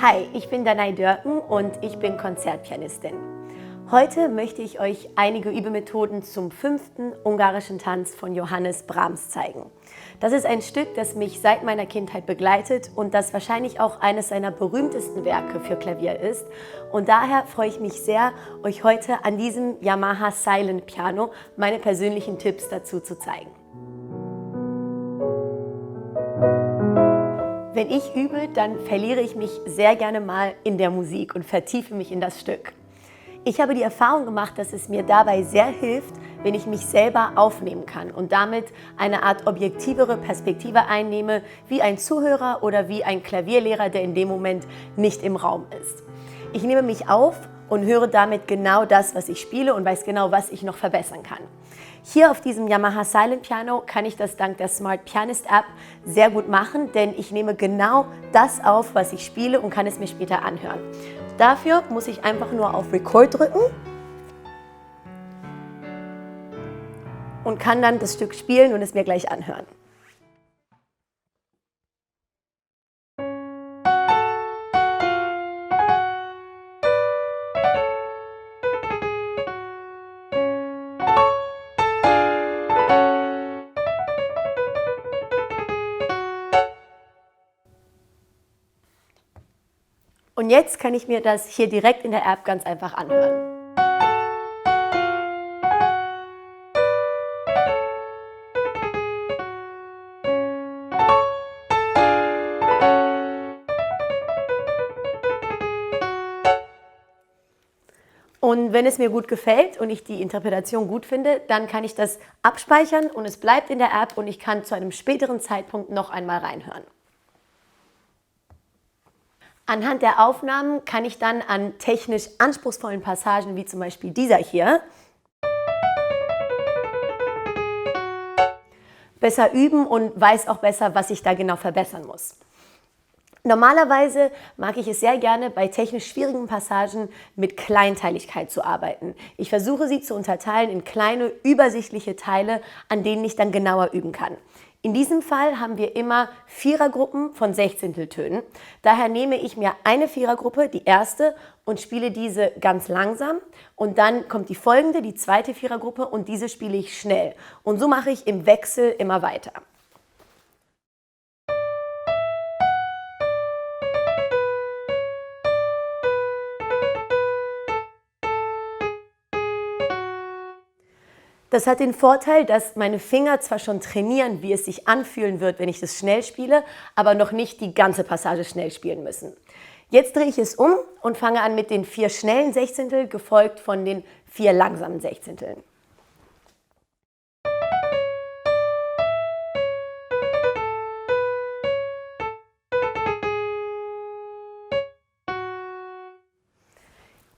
Hi, ich bin Danai Dörken und ich bin Konzertpianistin. Heute möchte ich euch einige Übemethoden zum 5. ungarischen Tanz von Johannes Brahms zeigen. Das ist ein Stück, das mich seit meiner Kindheit begleitet und das wahrscheinlich auch eines seiner berühmtesten Werke für Klavier ist. Und daher freue ich mich sehr, euch heute an diesem Yamaha Silent Piano meine persönlichen Tipps dazu zu zeigen. Wenn ich übe, dann verliere ich mich sehr gerne mal in der Musik und vertiefe mich in das Stück. Ich habe die Erfahrung gemacht, dass es mir dabei sehr hilft, wenn ich mich selber aufnehmen kann und damit eine Art objektivere Perspektive einnehme, wie ein Zuhörer oder wie ein Klavierlehrer, der in dem Moment nicht im Raum ist. Ich nehme mich auf und höre damit genau das, was ich spiele und weiß genau, was ich noch verbessern kann. Hier auf diesem Yamaha Silent Piano kann ich das dank der Smart Pianist App sehr gut machen, denn ich nehme genau das auf, was ich spiele und kann es mir später anhören. Dafür muss ich einfach nur auf Record drücken und kann dann das Stück spielen und es mir gleich anhören. Und jetzt kann ich mir das hier direkt in der App ganz einfach anhören. Und wenn es mir gut gefällt und ich die Interpretation gut finde, dann kann ich das abspeichern und es bleibt in der App und ich kann zu einem späteren Zeitpunkt noch einmal reinhören. Anhand der Aufnahmen kann ich dann an technisch anspruchsvollen Passagen, wie zum Beispiel dieser hier, besser üben und weiß auch besser, was ich da genau verbessern muss. Normalerweise mag ich es sehr gerne, bei technisch schwierigen Passagen mit Kleinteiligkeit zu arbeiten. Ich versuche sie zu unterteilen in kleine, übersichtliche Teile, an denen ich dann genauer üben kann. In diesem Fall haben wir immer Vierergruppen von Sechzehnteltönen. Daher nehme ich mir eine Vierergruppe, die erste, und spiele diese ganz langsam. Und dann kommt die folgende, die zweite Vierergruppe, und diese spiele ich schnell. Und so mache ich im Wechsel immer weiter. Das hat den Vorteil, dass meine Finger zwar schon trainieren, wie es sich anfühlen wird, wenn ich das schnell spiele, aber noch nicht die ganze Passage schnell spielen müssen. Jetzt drehe ich es um und fange an mit den 4 schnellen Sechzehntel, gefolgt von den 4 langsamen Sechzehnteln.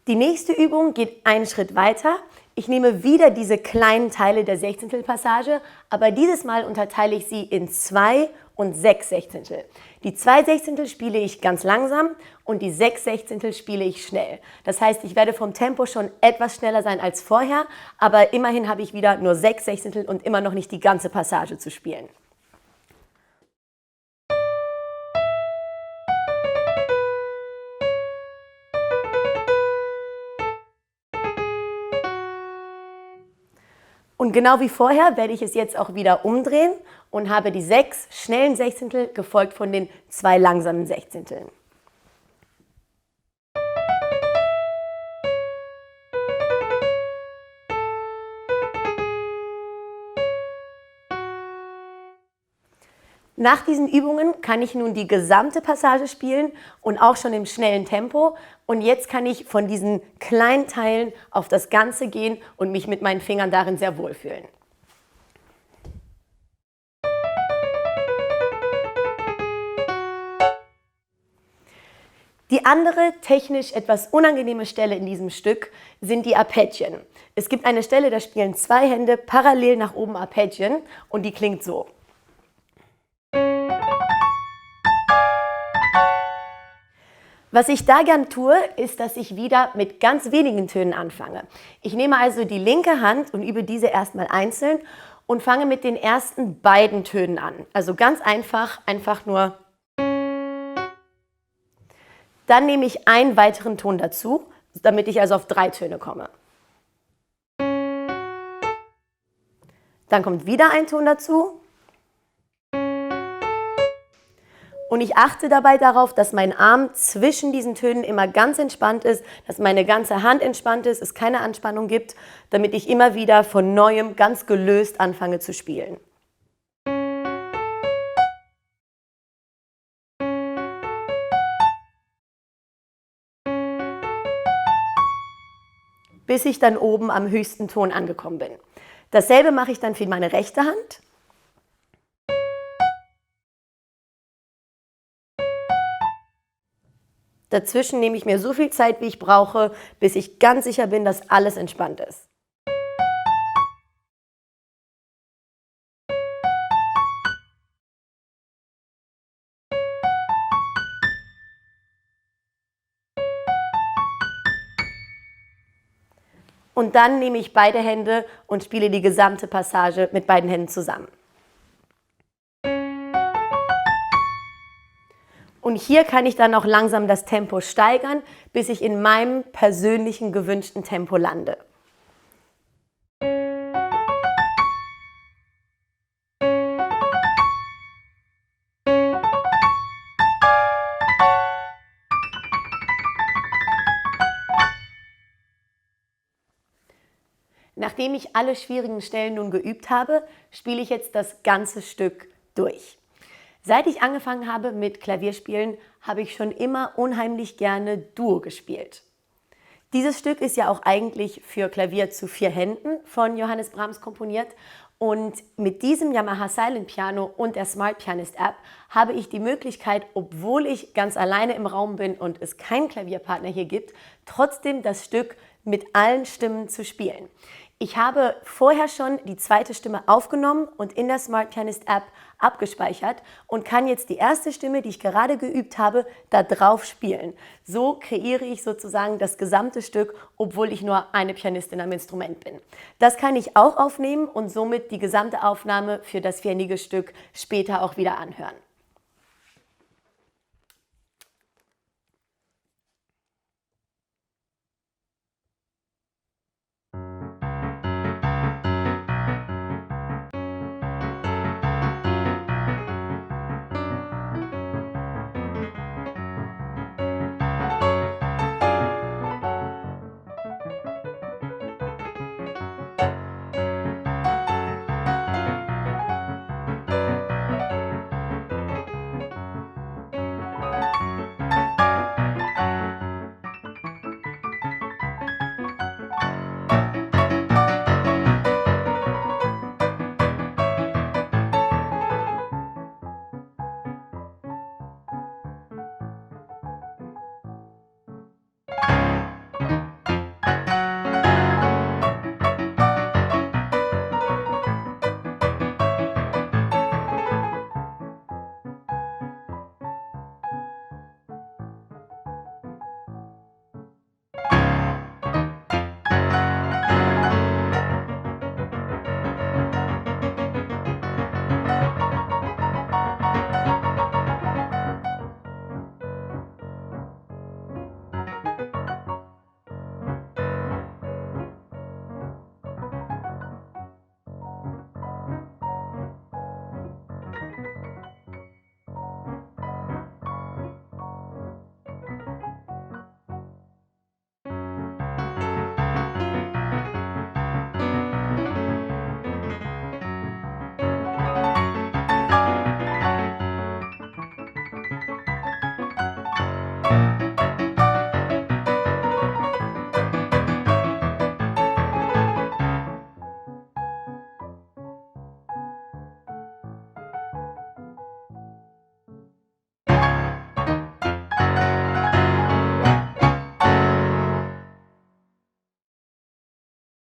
Die nächste Übung geht einen Schritt weiter. Ich nehme wieder diese kleinen Teile der Sechzehntelpassage, aber dieses Mal unterteile ich sie in 2 und 6 Sechzehntel. Die 2 Sechzehntel spiele ich ganz langsam und die 6 Sechzehntel spiele ich schnell. Das heißt, ich werde vom Tempo schon etwas schneller sein als vorher, aber immerhin habe ich wieder nur 6 Sechzehntel und immer noch nicht die ganze Passage zu spielen. Und genau wie vorher werde ich es jetzt auch wieder umdrehen und habe die 6 schnellen Sechzehntel gefolgt von den 2 langsamen Sechzehnteln. Nach diesen Übungen kann ich nun die gesamte Passage spielen und auch schon im schnellen Tempo. Und jetzt kann ich von diesen kleinen Teilen auf das Ganze gehen und mich mit meinen Fingern darin sehr wohl fühlen. Die andere technisch etwas unangenehme Stelle in diesem Stück sind die Arpeggien. Es gibt eine Stelle, da spielen 2 Hände parallel nach oben Arpeggien und die klingt so. Was ich da gern tue, ist, dass ich wieder mit ganz wenigen Tönen anfange. Ich nehme also die linke Hand und übe diese erstmal einzeln und fange mit den ersten beiden Tönen an. Also ganz einfach nur. Dann nehme ich einen weiteren Ton dazu, damit ich also auf 3 Töne komme. Dann kommt wieder ein Ton dazu. Und ich achte dabei darauf, dass mein Arm zwischen diesen Tönen immer ganz entspannt ist, dass meine ganze Hand entspannt ist, es keine Anspannung gibt, damit ich immer wieder von Neuem ganz gelöst anfange zu spielen. Bis ich dann oben am höchsten Ton angekommen bin. Dasselbe mache ich dann für meine rechte Hand. Dazwischen nehme ich mir so viel Zeit, wie ich brauche, bis ich ganz sicher bin, dass alles entspannt ist. Und dann nehme ich beide Hände und spiele die gesamte Passage mit beiden Händen zusammen. Und hier kann ich dann auch langsam das Tempo steigern, bis ich in meinem persönlichen gewünschten Tempo lande. Nachdem ich alle schwierigen Stellen nun geübt habe, spiele ich jetzt das ganze Stück durch. Seit ich angefangen habe mit Klavierspielen, habe ich schon immer unheimlich gerne Duo gespielt. Dieses Stück ist ja auch eigentlich für Klavier zu 4 Händen von Johannes Brahms komponiert. Und mit diesem Yamaha Silent Piano und der Smart Pianist App habe ich die Möglichkeit, obwohl ich ganz alleine im Raum bin und es keinen Klavierpartner hier gibt, trotzdem das Stück mit allen Stimmen zu spielen. Ich habe vorher schon die zweite Stimme aufgenommen und in der Smart Pianist App abgespeichert und kann jetzt die erste Stimme, die ich gerade geübt habe, da drauf spielen. So kreiere ich sozusagen das gesamte Stück, obwohl ich nur eine Pianistin am Instrument bin. Das kann ich auch aufnehmen und somit die gesamte Aufnahme für das vierhändige Stück später auch wieder anhören.